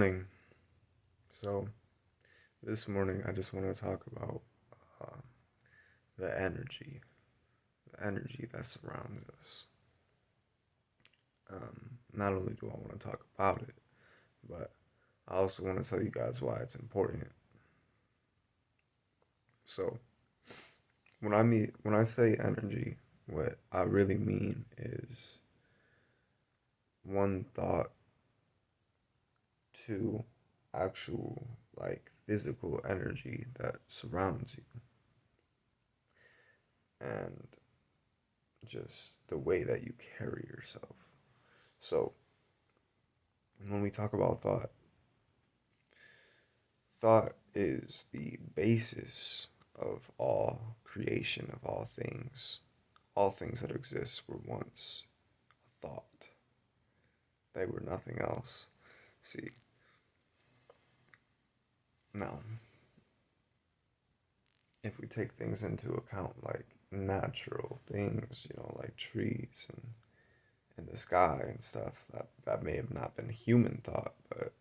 morning. So, this morning I just want to talk about uh, the energy that surrounds us. Not only do I want to talk about it, but I also want to tell you guys why it's important. So, when I say energy, what I really mean is one thought to actual physical energy that surrounds you and just the way that you carry yourself. So, when we talk about thought, thought is the basis of all creation, of all things. All things that exist were once a thought, they were nothing else. See, now, if we take things into account like natural things, like trees and the sky and stuff, that may have not been human thought, but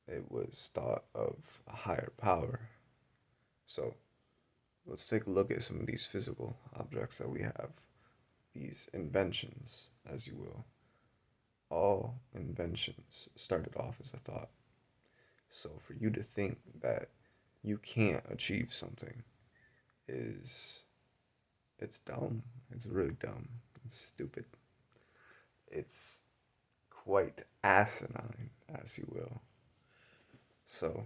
it was thought of a higher power. So let's take a look at some of these physical objects that we have, these inventions, as you will. All inventions started off as a thought. So for you to think that you can't achieve something is it's dumb. It's really dumb. It's stupid. It's quite asinine, as you will. So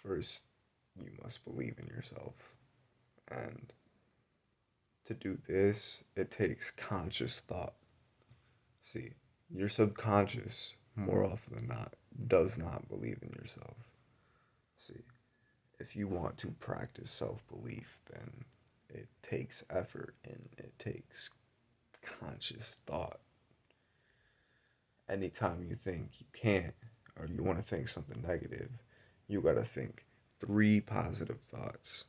first you must believe in yourself. And to do this, it takes conscious thought. See, your subconscious, more often than not, does not believe in yourself. See, if you want to practice self belief, then it takes effort and it takes conscious thought. Anytime you think you can't or you want to think something negative, you got to think three positive thoughts.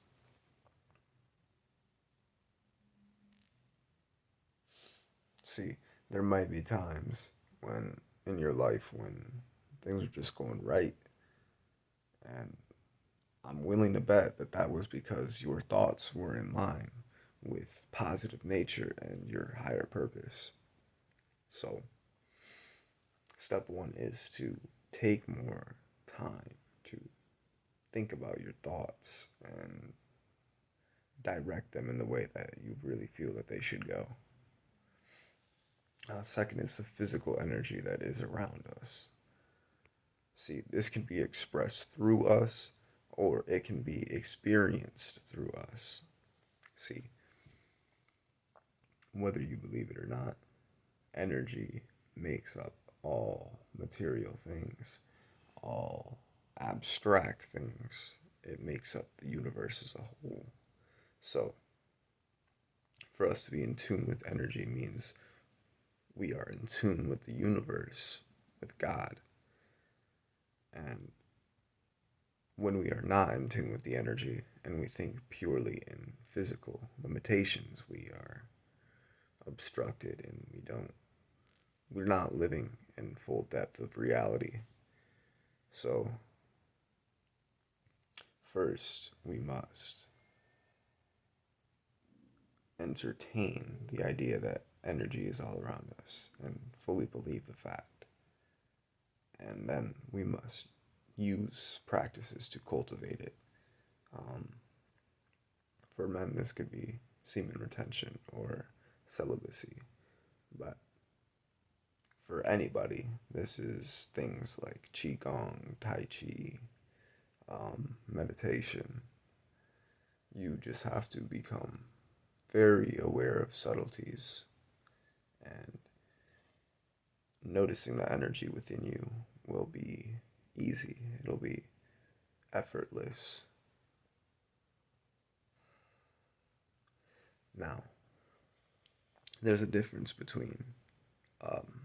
See, there might be times when in your life when things are just going right, and I'm willing to bet that that was because your thoughts were in line with positive nature and your higher purpose. So, step one is to take more time to think about your thoughts and direct them in the way that you really feel that they should go. Second is the physical energy that is around us. See, this can be expressed through us or it can be experienced through us. See, whether you believe it or not, energy makes up all material things, all abstract things. It makes up the universe as a whole. So, for us to be in tune with energy means we are in tune with the universe, with God. And when we are not in tune with the energy and we think purely in physical limitations, we are obstructed and we're not living in full depth of reality. So, first, we must entertain the idea that energy is all around us and fully believe the fact. And then we must use practices to cultivate it. Um, for men, this could be semen retention or celibacy. But for anybody, this is things like Qigong, Tai Chi, meditation. You just have to become very aware of subtleties and noticing the energy within you will be easy. It'll be effortless. Now, there's a difference between um,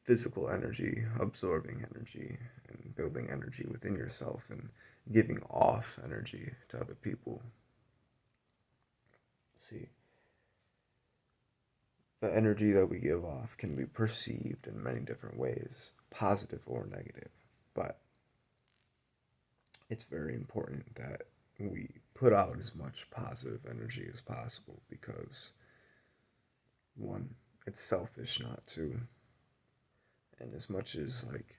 physical energy, absorbing energy, and building energy within yourself, and giving off energy to other people. See, the energy that we give off can be perceived in many different ways, positive or negative. But it's very important that we put out as much positive energy as possible because, one, it's selfish not to. And as much as, like,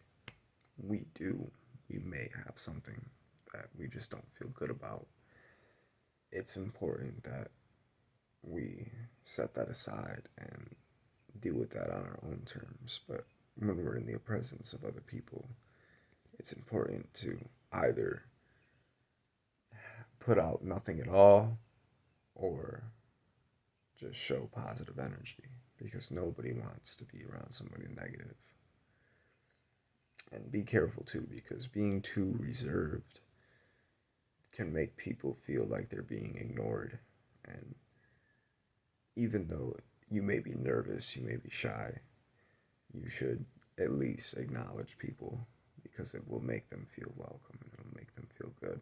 we do, we may have something that we just don't feel good about. It's important that we set that aside and deal with that on our own terms. But when we're in the presence of other people, it's important to either put out nothing at all or just show positive energy because nobody wants to be around somebody negative. And be careful too because being too reserved can make people feel like they're being ignored. And even though you may be nervous, you may be shy, you should at least acknowledge people because it will make them feel welcome and it'll make them feel good.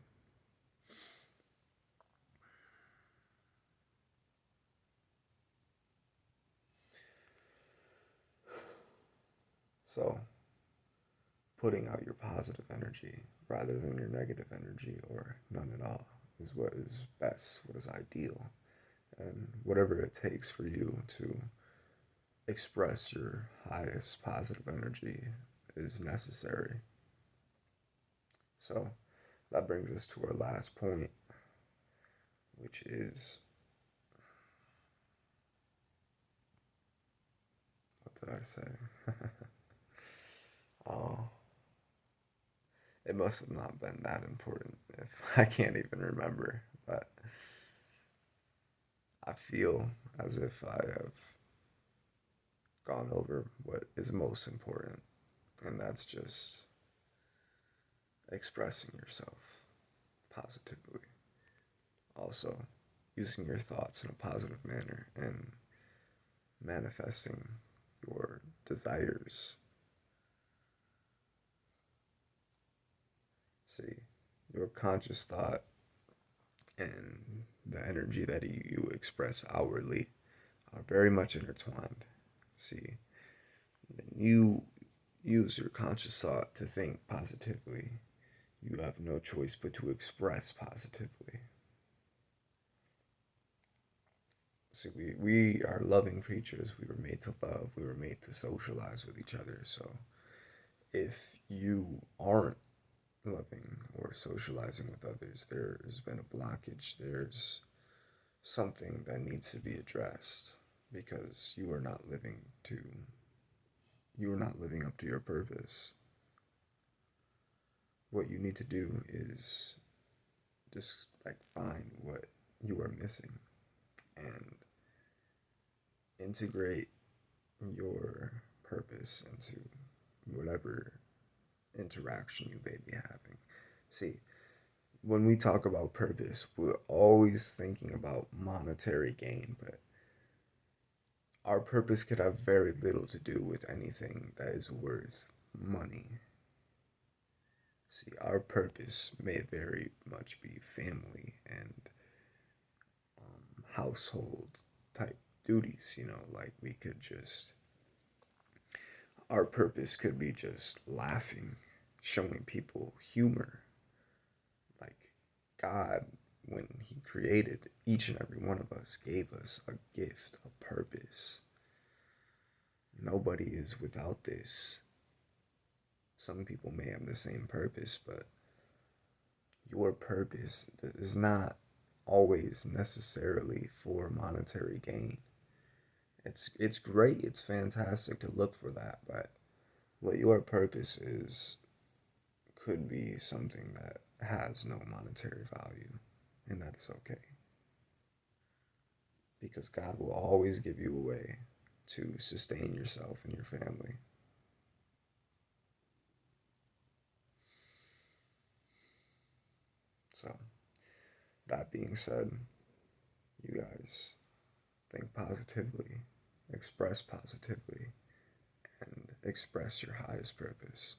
So, putting out your positive energy rather than your negative energy or none at all is what is best, what is ideal. And whatever it takes for you to express your highest positive energy is necessary. So that brings us to our last point, which is what did I say? Oh, it must have not been that important if I can't even remember, but I feel as if I have gone over what is most important, and that's just expressing yourself positively. Also, using your thoughts in a positive manner and manifesting your desires. See, your conscious thought and the energy that you express outwardly are very much intertwined. See, when you use your conscious thought to think positively, you have no choice but to express positively. See, we are loving creatures. We were made to love. We were made to socialize with each other. So if you aren't loving or socializing with others, there's been a blockage. There's something that needs to be addressed because you are not living up to your purpose. What you need to do is just like find what you are missing and integrate your purpose into whatever interaction you may be having. See, when we talk about purpose, we're always thinking about monetary gain, but our purpose could have very little to do with anything that is worth money. See, our purpose may very much be family and household type duties, like we could just, our purpose could be just laughing, showing people humor. Like God, when He created each and every one of us, gave us a gift, a purpose. Nobody is without this. Some people may have the same purpose, but your purpose is not always necessarily for monetary gain. It's great, it's fantastic to look for that, but what your purpose is could be something that has no monetary value, and that is okay. Because God will always give you a way to sustain yourself and your family. So, that being said, you guys think positively, express positively, and express your highest purpose.